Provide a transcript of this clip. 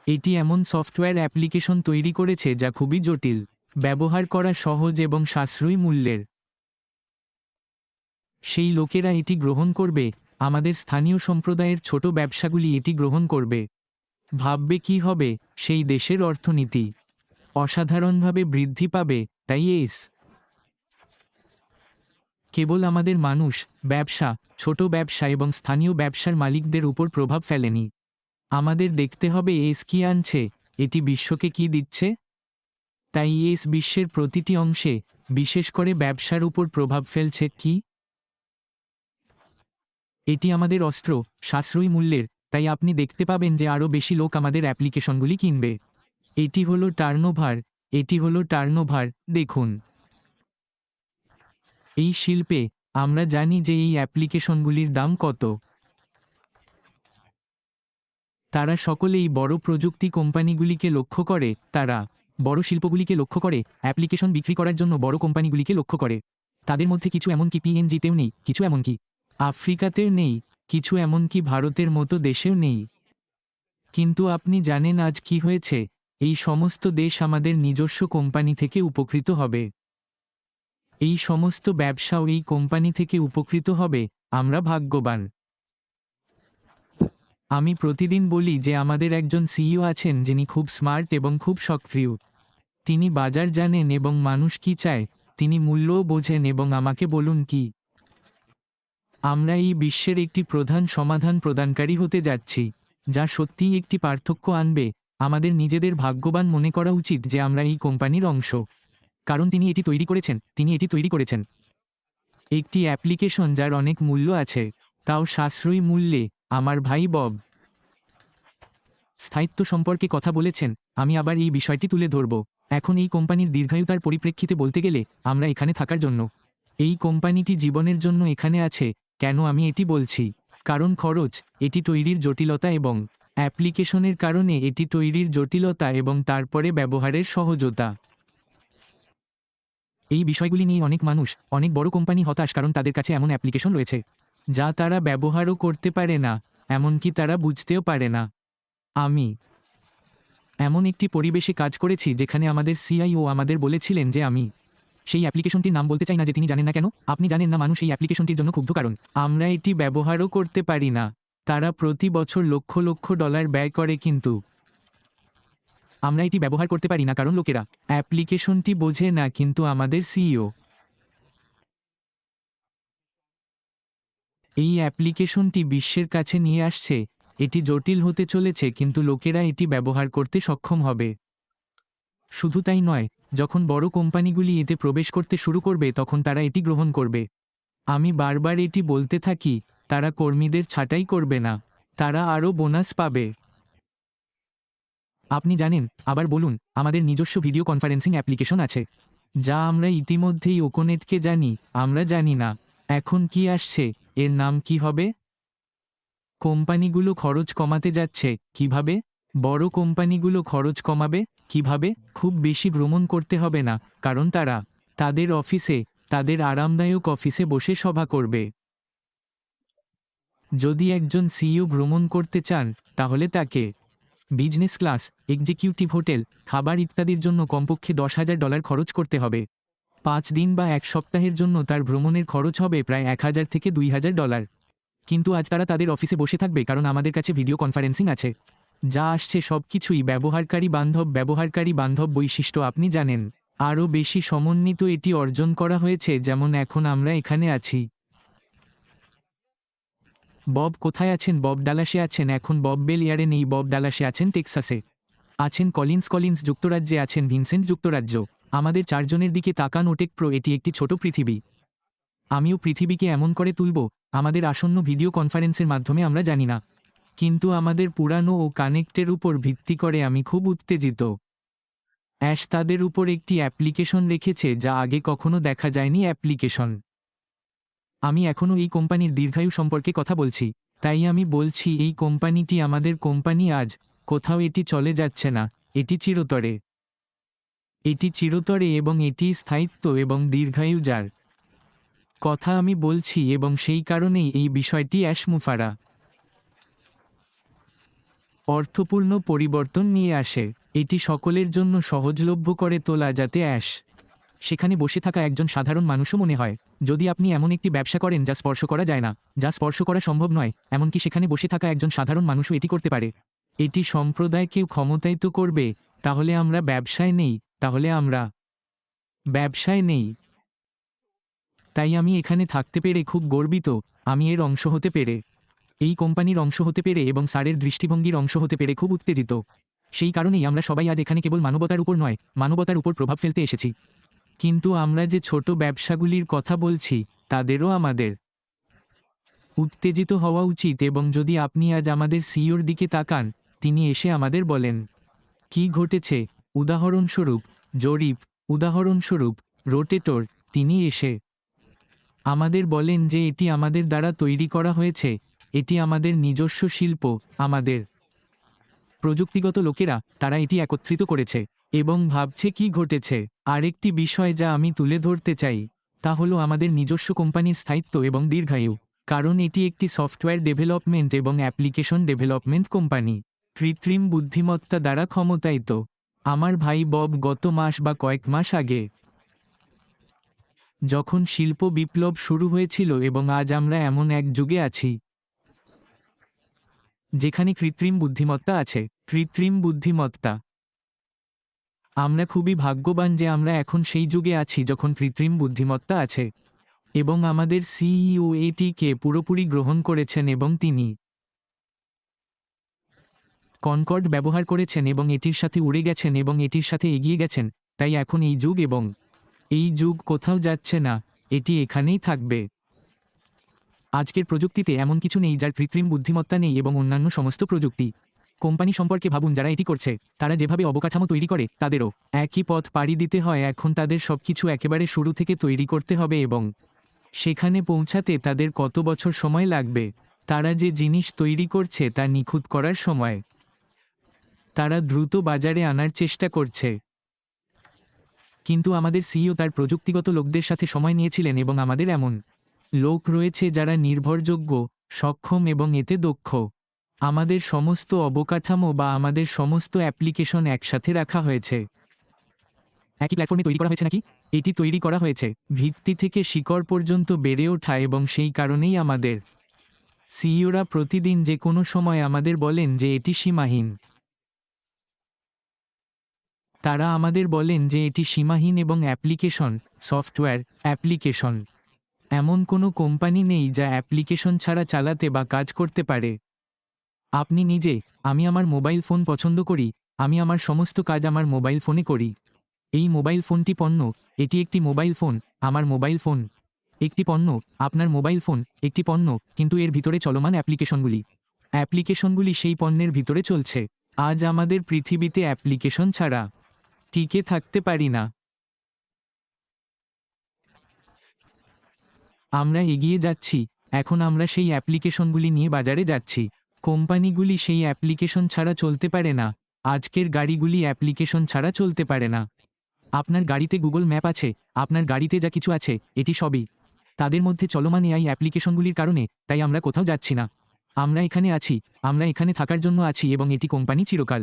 এটি এমন software application তৈরি করেছে যা খুবই জটিল, ব্যবহার করা সহজ এবং সাশ্রয়ী মূল্যের। সেই লোকেরা এটি গ্রহণ করবে, আমাদের স্থানীয় সম্প্রদায়ের ছোট ব্যবসাগুলি এটি গ্রহণ করবে। ভাববে কি হবে, সেই দেশের অর্থনীতি অসাধারণভাবে বৃদ্ধি পাবে। তাই কেবল আমাদের মানুষ, ব্যবসা, ছোট ব্যবসা এবং স্থানীয় ব্যবসার মালিকদের উপর প্রভাব ফেলেনি। আমাদের দেখতে হবে কি আনছে, এটি বিশ্বকে কি দিচ্ছে। তাই বিশ্বের প্রতিটি অংশে, বিশেষ করে ব্যবসার উপর প্রভাব ফেলছে কি। এটি আমাদের অস্ত্র, সাশ্রয়ী মূল্যের, তাই আপনি দেখতে পাবেন যে আরও বেশি লোক আমাদের অ্যাপ্লিকেশনগুলি কিনবে। এটি হলো টার্নওভার, এটি হলো টার্নওভার, দেখুন। এই শিল্পে আমরা জানি যে এই অ্যাপ্লিকেশনগুলির দাম কত। তারা সকলেই বড় প্রযুক্তি কোম্পানিগুলিকে লক্ষ্য করে, তারা বড় শিল্পগুলিকে লক্ষ্য করে, অ্যাপ্লিকেশন বিক্রি করার জন্য বড় কোম্পানিগুলিকে লক্ষ্য করে। তাদের মধ্যে কিছু এমনকি পিএনজিতেও নেই, কিছু এমনকি আফ্রিকাতেও নেই, কিছু এমনকি ভারতের মতো দেশেও নেই। কিন্তু আপনি জানেন আজ কি হয়েছে? এই সমস্ত দেশ আমাদের নিজস্ব কোম্পানি থেকে উপকৃত হবে। এই সমস্ত ব্যবসাও এই কোম্পানি থেকে উপকৃত হবে। আমরা ভাগ্যবান। আমি প্রতিদিন বলি যে আমাদের একজন সিইও আছেন যিনি খুব স্মার্ট এবং খুব সক্রিয়। তিনি বাজার জানেন এবং মানুষ কি চায়, তিনি মূল্যও বোঝেন এবং আমাকে বলুন কি। আমরা এই বিশ্বের একটি প্রধান সমাধান প্রদানকারী হতে যাচ্ছি, যা সত্যিই একটি পার্থক্য আনবে। আমাদের নিজেদের ভাগ্যবান মনে করা উচিত যে আমরা এই কোম্পানির অংশ, কারণ তিনি এটি তৈরি করেছেন, তিনি এটি তৈরি করেছেন। একটি অ্যাপ্লিকেশন যার অনেক মূল্য আছে, তাও সাশ্রয়ী মূল্যে। আমার ভাই বব স্থায়িত্ব সম্পর্কে কথা বলেছেন, আমি আবার এই বিষয়টি তুলে ধরব। এখন এই কোম্পানির দীর্ঘায়ুতার পরিপ্রেক্ষিতে বলতে গেলে, আমরা এখানে থাকার জন্য। এই কোম্পানিটি জীবনের জন্য এখানে আছে। কেন আমি এটি বলছি? কারণ খরচ, এটি তৈরির জটিলতা এবং অ্যাপ্লিকেশনের কারণে এটি তৈরির জটিলতা এবং তারপরে ব্যবহারের সহজতা। এই বিষয়গুলি নিয়ে অনেক মানুষ, অনেক বড় কোম্পানি হতাশ, কারণ তাদের কাছে এমন অ্যাপ্লিকেশন রয়েছে যা তারা ব্যবহারও করতে পারে না, এমনকি তারা বুঝতেও পারে না। আমি এমন একটি পরিবেশে কাজ করেছি যেখানে আমাদের সিআইও আমাদের বলেছিলেন যে আমি সেই অ্যাপ্লিকেশনটির নাম বলতে চাই না, যে তিনি জানেন না কেন। আপনি জানেন না মানুষ এই অ্যাপ্লিকেশনটির জন্য ক্ষুব্ধ, কারণ আমরা এটি ব্যবহারও করতে পারি না। তারা প্রতি বছর লক্ষ লক্ষ ডলার ব্যয় করে, কিন্তু আমরা এটি ব্যবহার করতে পারি না কারণ লোকেরা অ্যাপ্লিকেশনটি বোঝে না। কিন্তু আমাদের সিইও এই অ্যাপ্লিকেশনটি বিশ্বের কাছে নিয়ে আসছে। এটি জটিল হতে চলেছে, কিন্তু লোকেরা এটি ব্যবহার করতে সক্ষম হবে। শুধু তাই নয়, যখন বড় কোম্পানিগুলি এতে প্রবেশ করতে শুরু করবে তখন তারা এটি গ্রহণ করবে। আমি বারবার এটি বলতে থাকি, তারা কর্মীদের ছাঁটাই করবে না, তারা আরও বোনাস পাবে। আপনি জানেন, আবার বলুন, আমাদের নিজস্ব ভিডিও কনফারেন্সিং অ্যাপ্লিকেশন আছে, যা আমরা ইতিমধ্যেই ওকোনেটকে জানি। আমরা জানি না এখন কি আসছে, এর নাম কি হবে। কোম্পানিগুলো খরচ কমাতে যাচ্ছে কিভাবে? বড় কোম্পানিগুলো খরচ কমাবে কিভাবে? খুব বেশি ভ্রমণ করতে হবে না, কারণ তারা তাদের অফিসে, তাদের আরামদায়ক অফিসে বসে সভা করবে। যদি একজন সিইও ভ্রমণ করতে চান, তাহলে তাকে বিজনেস ক্লাস, এক্সিকিউটিভ হোটেল, খাবার ইত্যাদির জন্য কমপক্ষে $10,000 খরচ করতে হবে। 5 দিন বা 1 সপ্তাহের জন্য তার ভ্রমণের খরচ হবে প্রায় $1,000 থেকে $2,000। কিন্তু আজ তারা তাদের অফিসে বসে থাকবে কারণ আমাদের কাছে ভিডিও কনফারেন্সিং আছে। যা আসছে সবকিছুই ব্যবহারকারী বান্ধব বৈশিষ্ট্য। আপনি জানেন, আরও বেশি সমন্বিত এটি অর্জন করা হয়েছে, যেমন এখন আমরা এখানে আছি। বব কোথায় আছেন? বব ডালাসে আছেন। এখন বব বেল এয়ারে নেই, বব ডালাসে আছেন টেক্সাসে। আছেন কলিন্স যুক্তরাজ্যে আছেন, ভিনসেন্ট যুক্তরাজ্য। আমাদের 4 জনের দিকে তাকান। ওটেক প্রো, এটি একটি ছোট পৃথিবী। আমিও পৃথিবীকে এমন করে তুলব, আমাদের আসন্ন ভিডিও কনফারেন্সের মাধ্যমে আমরা জানি না, কিন্তু আমাদের পুরানো ও কানেক্টের উপর ভিত্তি করে আমি খুব উত্তেজিত। অ্যাশ তাদের উপর একটি অ্যাপ্লিকেশন রেখেছে যা আগে কখনো দেখা যায়নি অ্যাপ্লিকেশন। আমি এখনও এই কোম্পানির দীর্ঘায়ু সম্পর্কে কথা বলছি, তাই আমি বলছি এই কোম্পানিটি আমাদের কোম্পানি। আজ কোথাও এটি চলে যাচ্ছে না, এটি চিরতরে। এটি চিরতরে এবং এটি স্থায়িত্ব এবং দীর্ঘায়ু, যার কথা আমি বলছি, এবং সেই কারণেই এই বিষয়টি অ্যাশ মুফারা। অর্থপূর্ণ পরিবর্তন নিয়ে আসে। এটি সকলের জন্য সহজলভ্য করে তোলা যাতে সেখানে বসে থাকা একজন সাধারণ মানুষও মনে হয়। যদি আপনি এমন একটি ব্যবসা করেন যা স্পর্শ করা যায় না, যা স্পর্শ করা সম্ভব নয়, এমনকি সেখানে বসে থাকা একজন সাধারণ মানুষও এটি করতে পারে। এটি সম্প্রদায়কে ক্ষমতায়িত করবে। তাহলে আমরা ব্যবসায় নেই, তাহলে আমরা ব্যবসায় নেই। তাই আমি এখানে থাকতে পেরে খুব গর্বিত, আমি এর অংশ হতে পেরে, এই কোম্পানির অংশ হতে পেরে এবং স্যারের দৃষ্টিভঙ্গির অংশ হতে পেরে খুব উত্তেজিত। সেই কারণেই আমরা সবাই আজ এখানে কেবল মানবতার উপর নয়, মানবতার উপর প্রভাব ফেলতে এসেছি। কিন্তু আমরা যে ছোট ব্যবসাগুলির কথা বলছি, তাদেরও আমাদের উত্তেজিত হওয়া উচিত। এবং যদি আপনি আজ আমাদের সিইওর দিকে তাকান, তিনি এসে আমাদের বলেন কি ঘটেছে। উদাহরণস্বরূপ জরিপ, উদাহরণস্বরূপ রোটেটর। তিনি এসে আমাদের বলেন যে এটি আমাদের দ্বারা তৈরি করা হয়েছে, এটি আমাদের নিজস্ব শিল্প, আমাদের প্রযুক্তিগত লোকেরা, তারা এটি একত্রিত করেছে এবং ভাবছে কি ঘটেছে। আরেকটি বিষয় যা আমি তুলে ধরতে চাই তা হলো আমাদের নিজস্ব কোম্পানির স্থায়িত্ব এবং দীর্ঘায়ু। কারণ এটি একটি সফটওয়্যার ডেভেলপমেন্ট এবং অ্যাপ্লিকেশন ডেভেলপমেন্ট কোম্পানি, কৃত্রিম বুদ্ধিমত্তা দ্বারা ক্ষমতায়িত। আমার ভাই বব গত মাস বা কয়েক মাস আগে যখন শিল্প বিপ্লব শুরু হয়েছিল, এবং আজ আমরা এমন এক যুগে আছি যেখানে কৃত্রিম বুদ্ধিমত্তা আছে। কৃত্রিম বুদ্ধিমত্তা, আমরা খুবই ভাগ্যবান যে আমরা এখন সেই যুগে আছি যখন কৃত্রিম বুদ্ধিমত্তা আছে। এবং আমাদের সিইও এটিকে পুরোপুরি গ্রহণ করেছেন এবং তিনি কনকর্ড ব্যবহার করেছেন এবং এটির সাথে উড়ে গেছেন এবং এটির সাথে এগিয়ে গেছেন। তাই এখন এই যুগ, এবং এই যুগ কোথাও যাচ্ছে না, এটি এখানেই থাকবে। আজকের প্রযুক্তিতে এমন কিছু নেই যার কৃত্রিম বুদ্ধিমত্তা নেই, এবং অন্যান্য সমস্ত প্রযুক্তি। কোম্পানি সম্পর্কে ভাবুন যারা এটি করছে, তারা যেভাবে অবকাঠামো তৈরি করে, তাদেরও একই পথ পাড়ি দিতে হয়। এখন তাদের সবকিছু একেবারে শুরু থেকে তৈরি করতে হবে এবং সেখানে পৌঁছাতে তাদের কত বছর সময় লাগবে। তারা যে জিনিস তৈরি করছে তা নিখুঁত করার সময় তারা দ্রুত বাজারে আনার চেষ্টা করছে। কিন্তু আমাদের সিইও তার প্রযুক্তিগত লোকদের সাথে সময় নিয়েছিলেন এবং আমাদের এমন লোক রয়েছে যারা নির্ভরযোগ্য, সক্ষম এবং এতে দক্ষ। আমাদের সমস্ত অবকাঠামো বা আমাদের সমস্ত অ্যাপ্লিকেশন একসাথে রাখা হয়েছে। একই প্ল্যাটফর্মে তৈরি করা হয়েছে নাকি? এটি তৈরি করা হয়েছে ভিত্তি থেকে শিকড় পর্যন্ত বেড়ে ওঠা, এবং সেই কারণেই আমাদের সিইওরা প্রতিদিন যে কোনো সময় আমাদের বলেন যে এটি সীমাহীন। তারা আমাদের বলেন যে এটি সীমাহীন এবং অ্যাপ্লিকেশন, সফটওয়্যার অ্যাপ্লিকেশন, এমন কোনো কোম্পানি নেই যা অ্যাপ্লিকেশন ছাড়া চালাতে বা কাজ করতে পারে। আপনি নিজে, আমি আমার মোবাইল ফোন পছন্দ করি, আমি আমার সমস্ত কাজ আমার মোবাইল ফোনে করি। এই মোবাইল ফোনটি পণ্য, এটি একটি মোবাইল ফোন, আমার মোবাইল ফোন একটি পণ্য, আপনার মোবাইল ফোন একটি পণ্য, কিন্তু এর ভিতরে চলমান অ্যাপ্লিকেশনগুলি সেই পণ্যের ভিতরে চলছে। আজ আমাদের পৃথিবীতে অ্যাপ্লিকেশন ছাড়া টিকে থাকতে পারি না। আমরা এগিয়ে যাচ্ছি, এখন আমরা সেই অ্যাপ্লিকেশনগুলি নিয়ে বাজারে যাচ্ছি। কোম্পানিগুলি সেই অ্যাপ্লিকেশন ছাড়া চলতে পারে না। আজকের গাড়িগুলি অ্যাপ্লিকেশন ছাড়া চলতে পারে না। আপনার গাড়িতে গুগল ম্যাপ আছে, আপনার গাড়িতে যা কিছু আছে, এটি সবই তাদের মধ্যে চলমান এআই অ্যাপ্লিকেশনগুলির কারণে। তাই আমরা কোথাও যাচ্ছি না, আমরা এখানে আছি, আমরা এখানে থাকার জন্য আছি, এবং এটি কোম্পানি চিরকাল।